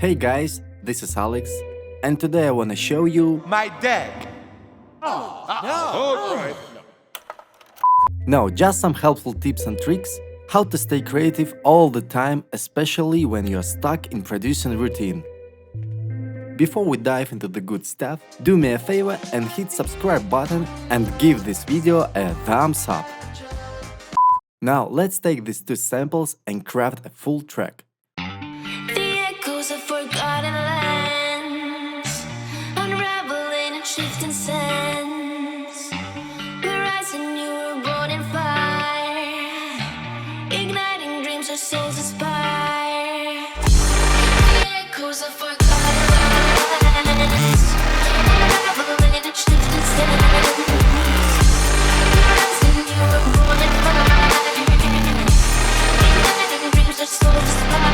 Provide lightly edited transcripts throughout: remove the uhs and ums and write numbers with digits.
Hey guys, this is Alex, and today I wanna show you my deck. no, just some helpful tips and tricks how to stay creative all the time, especially when you're stuck in producing routine. Before we dive into the good stuff, do me a favor and hit subscribe button and give this video a thumbs up. Now let's take these two samples and craft a full track. The echoes of forgotten lands, unraveling and shifting sands. We're rising, you were born in fire, igniting dreams our souls aspire. The echoes of forgotten lands, unraveling and shifting sands. We're rising, you were born in fire, igniting dreams our souls aspire.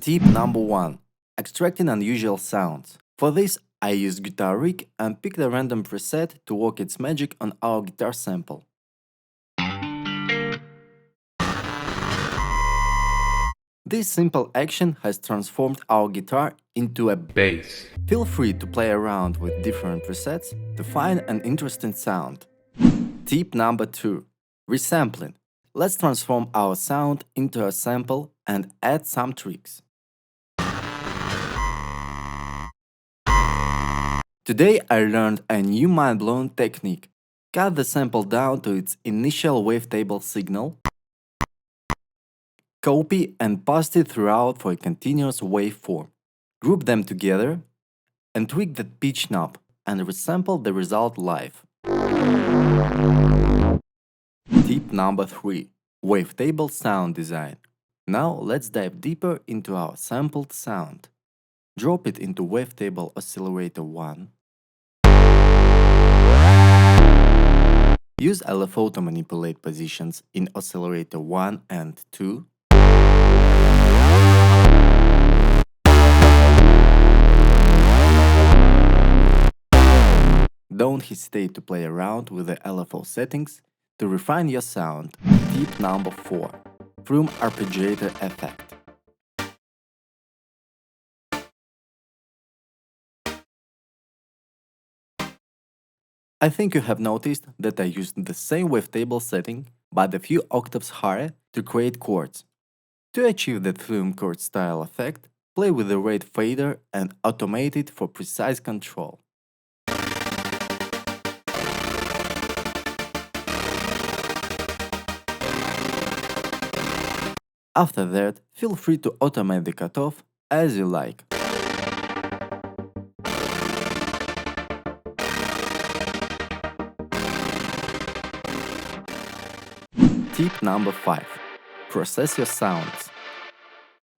Tip number 1. Extracting unusual sounds. For this, I used guitar rig and picked a random preset to work its magic on our guitar sample. This simple action has transformed our guitar into a Bass. Feel free to play around with different presets to find an interesting sound. Tip number 2. Resampling. Let's transform our sound into a sample and add some tricks. Today I learned a new mind-blowing technique. Cut the sample down to its initial wavetable signal, copy and paste it throughout for a continuous waveform. Group them together and tweak the pitch knob and resample the result live. Tip number 3. Wavetable sound design. Now let's dive deeper into our sampled sound. Drop it into Wavetable Oscillator 1. Use LFO to manipulate positions in Oscillator 1 and 2. Don't hesitate to play around with the LFO settings to refine your sound. Tip number 4. Flume arpeggiator effect. I think you have noticed that I used the same wavetable setting but a few octaves higher to create chords. To achieve that Flume chord style effect, play with the rate fader and automate it for precise control. After that, feel free to automate the cutoff as you like. Tip number 5. Process your sounds.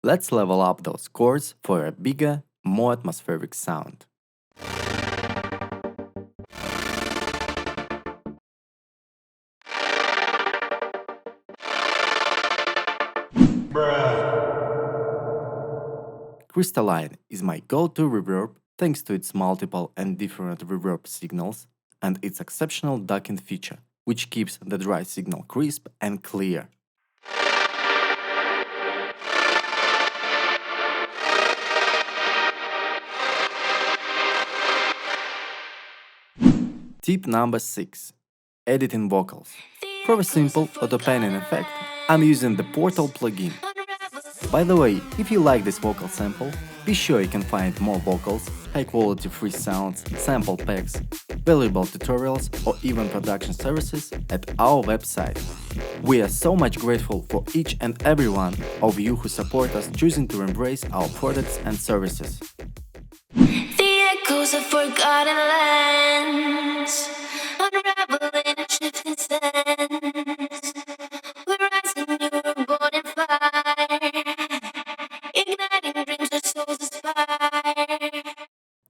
Let's level up those chords for a bigger, more atmospheric sound. Crystalline is my go-to reverb thanks to its multiple and different reverb signals and its exceptional ducking feature, which keeps the dry signal crisp and clear. Tip number 6. Editing vocals. For a simple auto-panning effect, I'm using the Portal plugin. By the way, if you like this vocal sample, be sure you can find more vocals, high-quality free sounds, sample packs, valuable tutorials or even production services at our website. We are so much grateful for each and every one of you who support us choosing to embrace our products and services. The echoes of forgotten lands, unraveling and shifting sands. We're rising, you were born in fire, igniting dreams our souls aspire.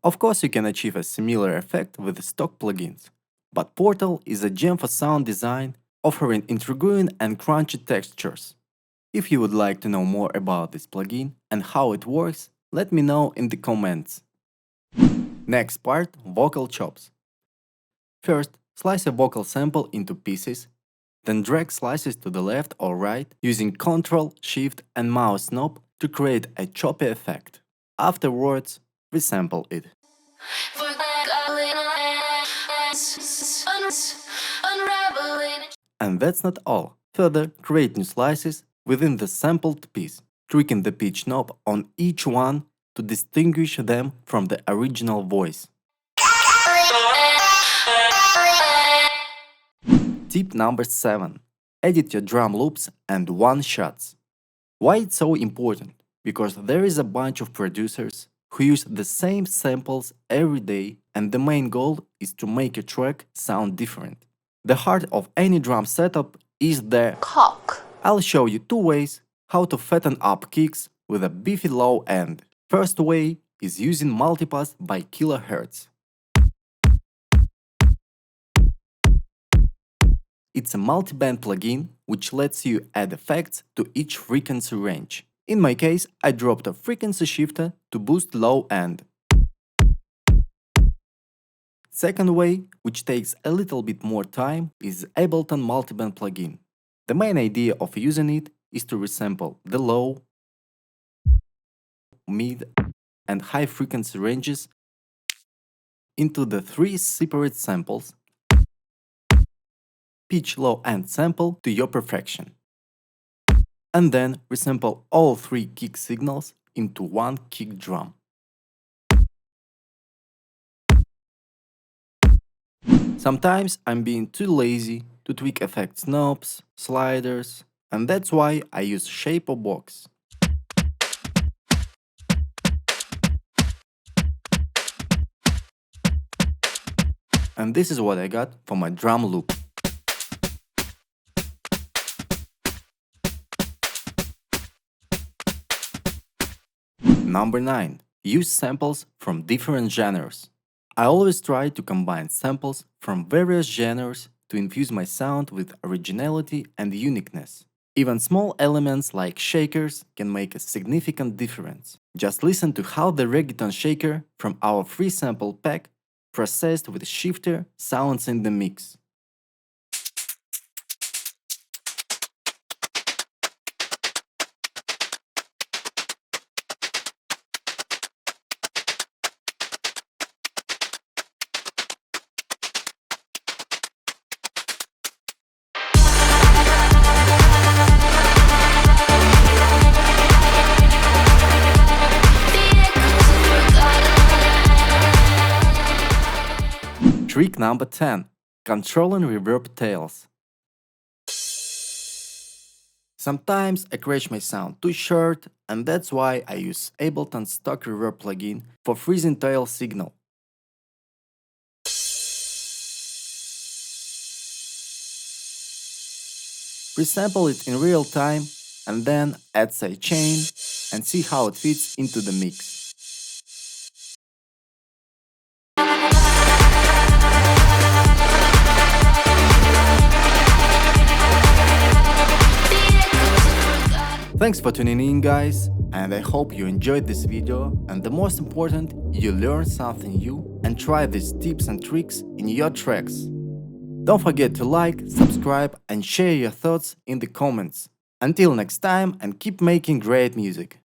Of course, you can achieve a similar effect with stock plugins, but Portal is a gem for sound design, offering intriguing and crunchy textures. If you would like to know more about this plugin and how it works, let me know in the comments. Next part, vocal chops. First, slice a vocal sample into pieces, then drag slices to the left or right using Ctrl, Shift and mouse knob to create a choppy effect. Afterwards, resample it. And that's not all. Further, create new slices within the sampled piece, tweaking the pitch knob on each one to distinguish them from the original voice. Tip number 7. Edit your drum loops and one-shots. Why it's so important? Because there is a bunch of producers who use the same samples every day, and the main goal is to make a track sound different. The heart of any drum setup is the Cock. I'll show you 2 ways how to fatten up kicks with a beefy low end. First way is using multipass by kilohertz. It's a multi-band plugin which lets you add effects to each frequency range. In my case, I dropped a frequency shifter to boost low end. Second way, which takes a little bit more time, is Ableton multi-band plugin. The main idea of using it is to resample the low, mid, and high frequency ranges into the 3 separate samples, pitch low end sample to your perfection, and then resample all 3 kick signals into one kick drum. Sometimes I'm being too lazy to tweak effects knobs, sliders, and that's why I use Shaperbox. And this is what I got for my drum loop. Number 9. Use samples from different genres. I always try to combine samples from various genres to infuse my sound with originality and uniqueness. Even small elements like shakers can make a significant difference. Just listen to how the reggaeton shaker from our free sample pack, processed with a shifter, sounds in the mix. Trick number 10. Controlling reverb tails. Sometimes a crash may sound too short, and that's why I use Ableton's stock reverb plugin for freezing tail signal. Resample it in real time and then add sidechain and see how it fits into the mix. Thanks for tuning in, guys, and I hope you enjoyed this video, and the most important, you learned something new and try these tips and tricks in your tracks. Don't forget to like, subscribe and share your thoughts in the comments. Until next time, and keep making great music.